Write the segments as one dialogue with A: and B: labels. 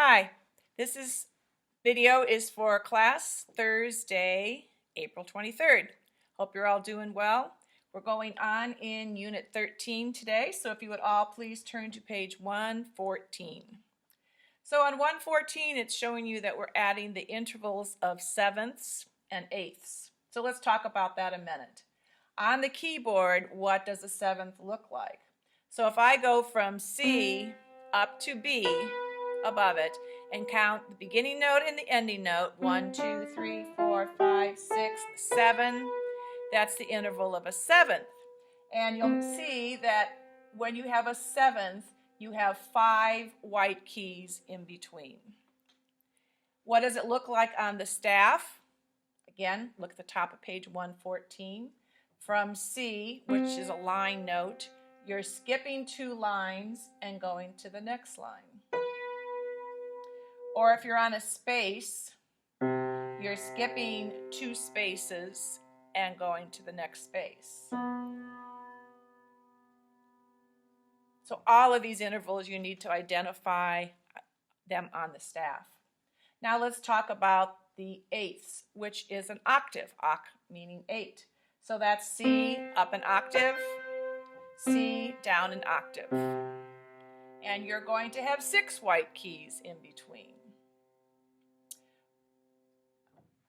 A: Hi, video is for class Thursday, April 23rd. Hope you're all doing well. We're going on in Unit 13 today, so if you would all please turn to page 114. So on 114, it's showing you that we're adding the intervals of sevenths and eighths. So let's talk about that a minute. On the keyboard, what does a seventh look like? So if I go from C up to B above it and count the beginning note and the ending note, 1, 2, 3, 4, 5, 6, 7, that's the interval of a seventh. And you'll see that when you have a seventh, you have 5 white keys in between. What does it look like on the staff? Again, look at the top of page 114. From C, which is a line note, you're skipping 2 lines and going to the next line. Or if you're on a space, you're skipping 2 spaces and going to the next space. So all of these intervals, you need to identify them on the staff. Now let's talk about the eighths, which is an octave, oc meaning 8. So that's C up an octave, C down an octave. And you're going to have 6 white keys in between.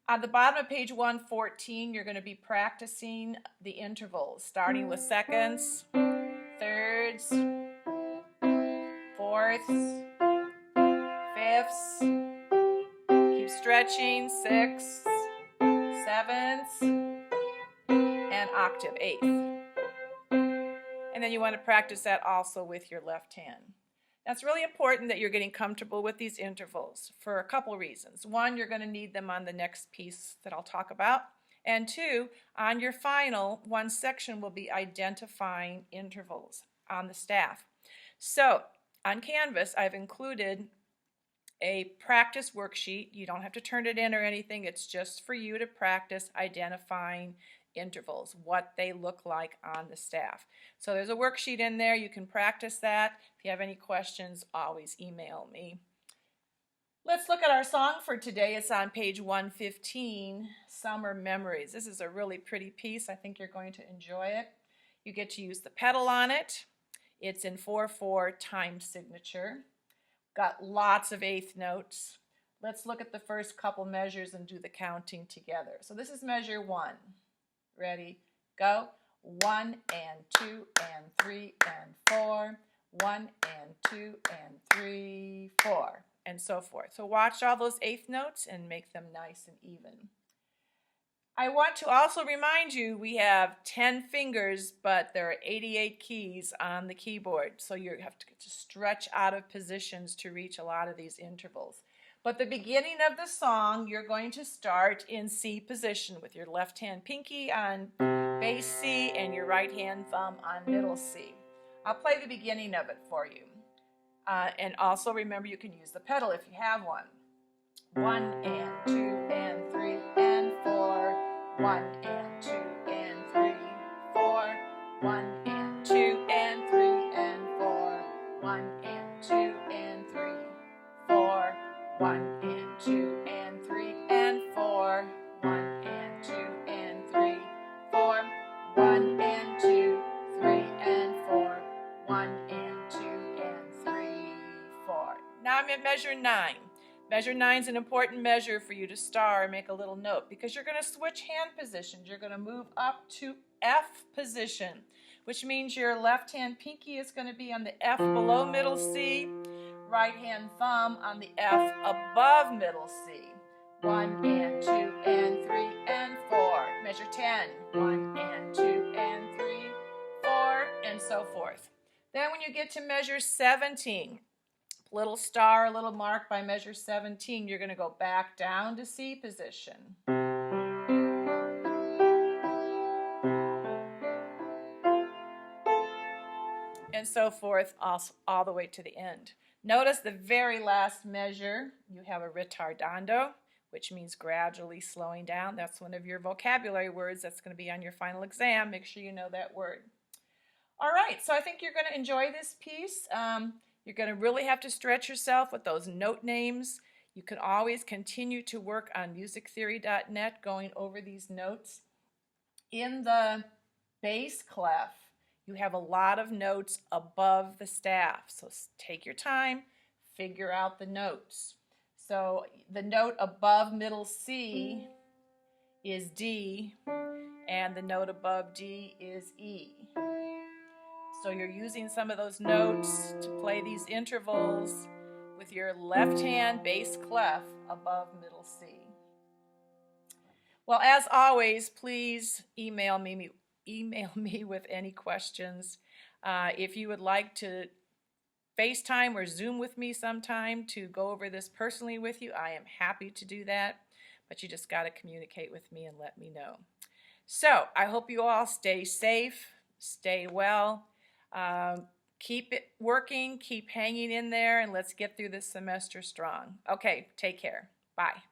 A: On the bottom of page 114, you're going to be practicing the intervals, starting with seconds, thirds, fourths, fifths, keep stretching, sixths, sevenths, and octave, eighth. And then you want to practice that also with your left hand. Now it's really important that you're getting comfortable with these intervals for a couple reasons. One, you're going to need them on the next piece that I'll talk about. And two, on your final, one section will be identifying intervals on the staff. So on Canvas, I've included a practice worksheet. You don't have to turn it in or anything. It's just for you to practice identifying intervals, what they look like on the staff. So there's a worksheet in there. You can practice that. If you have any questions, always email me. Let's look at our song for today. It's on page 115, Summer Memories. This is a really pretty piece. I think you're going to enjoy it. You get to use the pedal on it. It's in 4/4 time signature. Got lots of eighth notes. Let's look at the first couple measures and do the counting together. So this is measure 1. Ready, go. 1 and 2 and 3 and 4. 1 and 2 and 3, 4, and so forth. So watch all those eighth notes and make them nice and even. I want to also remind you we have 10 fingers, but there are 88 keys on the keyboard. So you have to stretch out of positions to reach a lot of these intervals. But the beginning of the song, you're going to start in C position with your left hand pinky on bass C and your right hand thumb on middle C. I'll play the beginning of it for you. And also remember you can use the pedal if you have one. 1 and 2 and 3 and 4. 1 and 2 and 3, 4. 1 and 2 and 3 and 4. 1 and 2 and 3, 4. 1 and 2 and 3 and 4. 1 and 2 and 3, 4. 1 and 2, 3 and 4. 1 and 2 and 3, 4. Now I'm at measure 9. Measure 9 is an important measure for you to star and make a little note because you're going to switch hand positions. You're going to move up to F position, which means your left hand pinky is going to be on the F below middle C, right hand thumb on the F above middle C. 1 and 2 and 3 and 4. Measure 10. 1 and 2 and 3, 4, and so forth. Then when you get to measure 17, little star, a little mark by measure 17, you're going to go back down to C position. And so forth, all the way to the end. Notice the very last measure, you have a ritardando, which means gradually slowing down. That's one of your vocabulary words that's going to be on your final exam. Make sure you know that word. All right, so I think you're going to enjoy this piece. You're going to really have to stretch yourself with those note names. You can always continue to work on musictheory.net going over these notes. In the bass clef, you have a lot of notes above the staff. So take your time, figure out the notes. So the note above middle C is D, and the note above D is E. So you're using some of those notes to play these intervals with your left hand bass clef above middle C. Well, as always, please email me with any questions. If you would like to FaceTime or Zoom with me sometime to go over this personally with you, I am happy to do that, but you just got to communicate with me and let me know. So I hope you all stay safe, stay well, keep it working, keep hanging in there, and let's get through this semester strong. Okay, take care. Bye.